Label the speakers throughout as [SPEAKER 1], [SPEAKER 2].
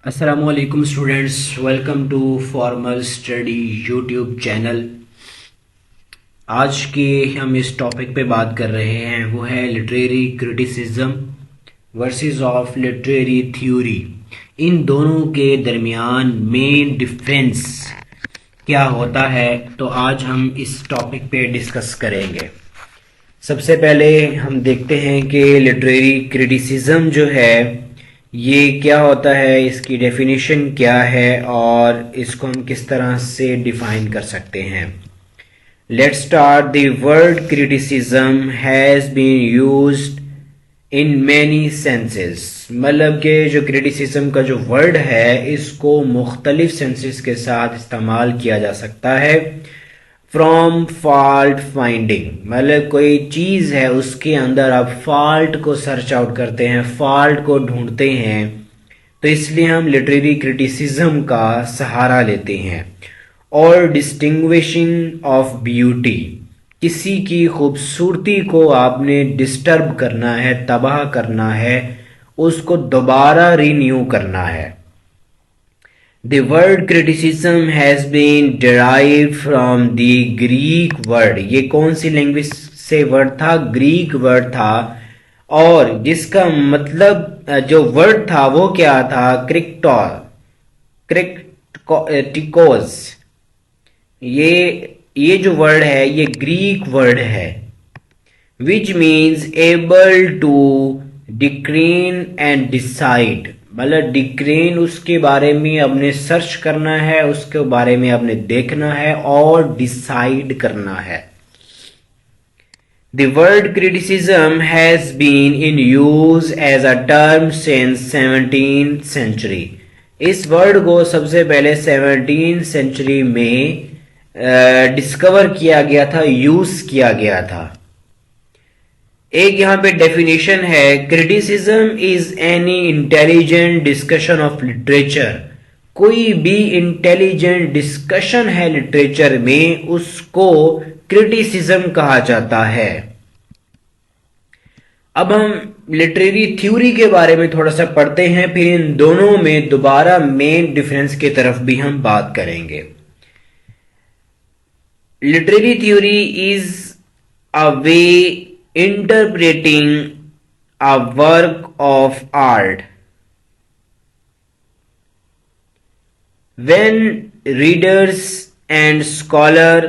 [SPEAKER 1] अस्सलामुअलैकुम students, welcome to formal study YouTube channel. आज के हम इस टॉपिक पे बात कर रहे हैं वो है literary criticism versus of literary theory. इन दोनों के दरमियान मेन डिफरेंस क्या होता है, तो आज हम इस टॉपिक पे डिस्कस करेंगे। सबसे पहले हम देखते हैं कि लिटरेरी क्रिटिसिज्म जो है ये क्या होता है, इसकी डेफिनेशन क्या है और इसको हम किस तरह से डिफाइन कर सकते हैं। Let's start. The word criticism has been used in many senses. मतलब कि जो क्रिटिसिज्म का जो वर्ड है इसको मुख्तलिफ सेंसेस के साथ इस्तेमाल किया जा सकता है। फ्रॉम फॉल्ट फाइंडिंग, मतलब कोई चीज़ है उसके अंदर आप फॉल्ट को सर्च आउट करते हैं, फॉल्ट को ढूंढते हैं, तो इसलिए हम लिटरेरी क्रिटिसिज्म का सहारा लेते हैं। और डिस्टिंग्विशिंग ऑफ ब्यूटी, किसी की खूबसूरती को आपने डिस्टर्ब करना है, तबाह करना है, उसको दोबारा रीन्यू करना है। The word criticism has been derived from the Greek word। ये कौन सी लैंग्वेज से वर्ड था? ग्रीक वर्ड था, और जिसका मतलब जो वर्ड था वो क्या था? क्रिक्टिकोस। ये जो वर्ड है ये ग्रीक वर्ड है, which means able to discern and decide। मतलब डिक्रेन उसके बारे में आपने सर्च करना है, उसके बारे में आपने देखना है और डिसाइड करना है। The word criticism has been in use as a term since 17th century। इस वर्ड को सबसे पहले 17th सेंचुरी में डिस्कवर किया गया था, यूज किया गया था। एक यहाँ पे डेफिनेशन है, criticism is any intelligent discussion of literature. कोई भी इंटेलिजेंट डिस्कशन है लिटरेचर में उसको क्रिटिसिज्म कहा जाता है। अब हम लिटरेरी थ्योरी के बारे में थोड़ा सा पढ़ते हैं, फिर इन दोनों में दोबारा मेन डिफरेंस की तरफ भी हम बात करेंगे। Literary theory is a way interpreting a work of art when readers and scholar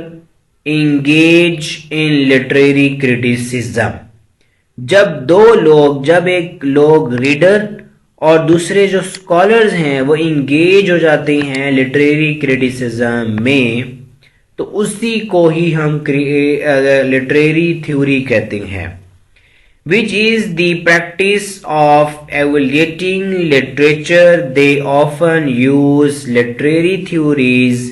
[SPEAKER 1] engage in literary criticism। जब एक लोग रीडर और दूसरे जो स्कॉलर्स हैं वो इंगेज हो जाते हैं लिटरेरी क्रिटिसिज्म में, तो उसी को ही हम लिटरेरी थ्योरी कहते हैं। Which is the practice of evaluating literature. They often use literary theories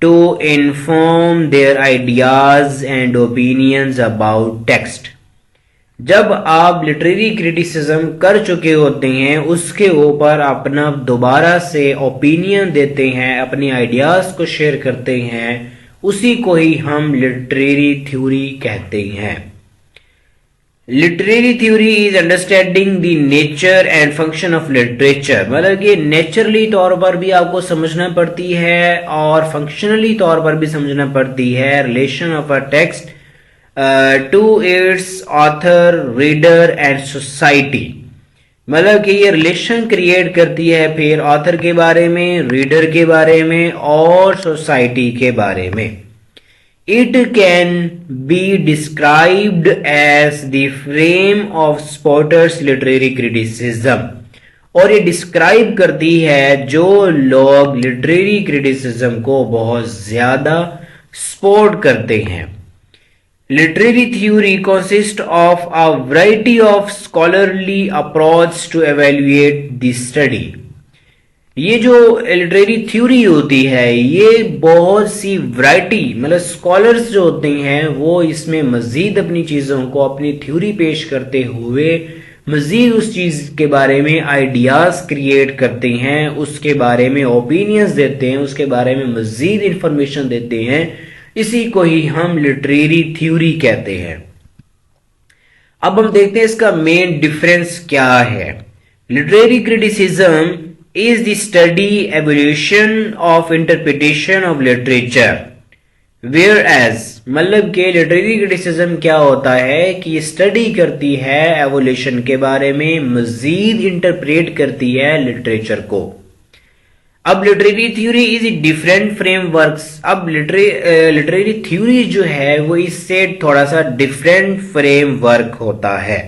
[SPEAKER 1] to inform their ideas and opinions about text. जब आप लिटरेरी क्रिटिसिज्म कर चुके होते हैं उसके ऊपर अपना दोबारा से ओपिनियन देते हैं, अपने आइडियाज को शेयर करते हैं, उसी को ही हम लिटरेरी थ्योरी कहते हैं। Literary theory is understanding the nature and function of literature. मतलब कि नेचुरली तौर पर भी आपको समझना पड़ती है और फंक्शनली तौर पर भी समझना पड़ती है relation of a text to its author, reader and society. मतलब कि ये रिलेशन क्रिएट करती है फिर ऑथर के बारे में, रीडर के बारे में और सोसाइटी के बारे में। It can be described as the frame of spotters literary criticism. और ये डिस्क्राइब करती है जो लोग लिटरेरी क्रिटिसिज्म को बहुत ज्यादा सपोर्ट करते हैं। Literary theory consists of a variety of scholarly approach to evaluate the study। ये जो लिटरेरी थ्योरी होती है ये बहुत सी वैरायटी, मतलब स्कॉलर्स जो होते हैं वो इसमें मजीद अपनी चीज़ों को, अपनी थ्योरी पेश करते हुए मजीद उस चीज़ के बारे में आइडियाज़ क्रिएट करते हैं, उसके बारे में ओपिनियंस देते हैं, उसके बारे में मजीद इंफॉर्मेशन देते हैं। इसी को ही हम लिटरेरी थ्योरी कहते हैं। अब हम देखते हैं इसका मेन डिफरेंस क्या है। Literary criticism is the study evolution of interpretation of literature, whereas मतलब के लिटरेरी क्रिटिसिज्म क्या होता है कि स्टडी करती है एवोल्यूशन के बारे में, मजीद इंटरप्रेट करती है लिटरेचर को। अब literary theory is different frameworks. अब लिटरेरी थ्योरी जो है वो इससे थोड़ा सा डिफरेंट फ्रेमवर्क होता है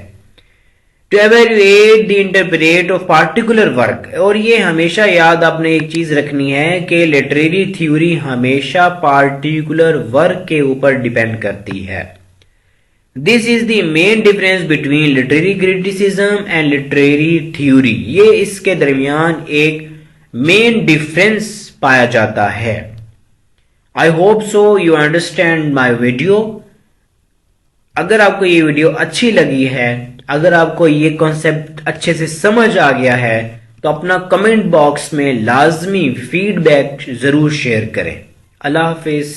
[SPEAKER 1] to evaluate the interpret of particular work. और ये हमेशा याद आपने एक चीज रखनी है कि लिटरेरी थ्योरी हमेशा पार्टिकुलर वर्क के ऊपर डिपेंड करती है। This is the main difference between literary criticism and literary theory. ये इसके दरमियान एक मेन डिफरेंस पाया जाता है। I hope so you understand my video. अगर आपको ये वीडियो अच्छी लगी है, अगर आपको ये कॉन्सेप्ट अच्छे से समझ आ गया है, तो अपना कमेंट बॉक्स में लाजमी फीडबैक जरूर शेयर करें। अल्लाह हाफिज।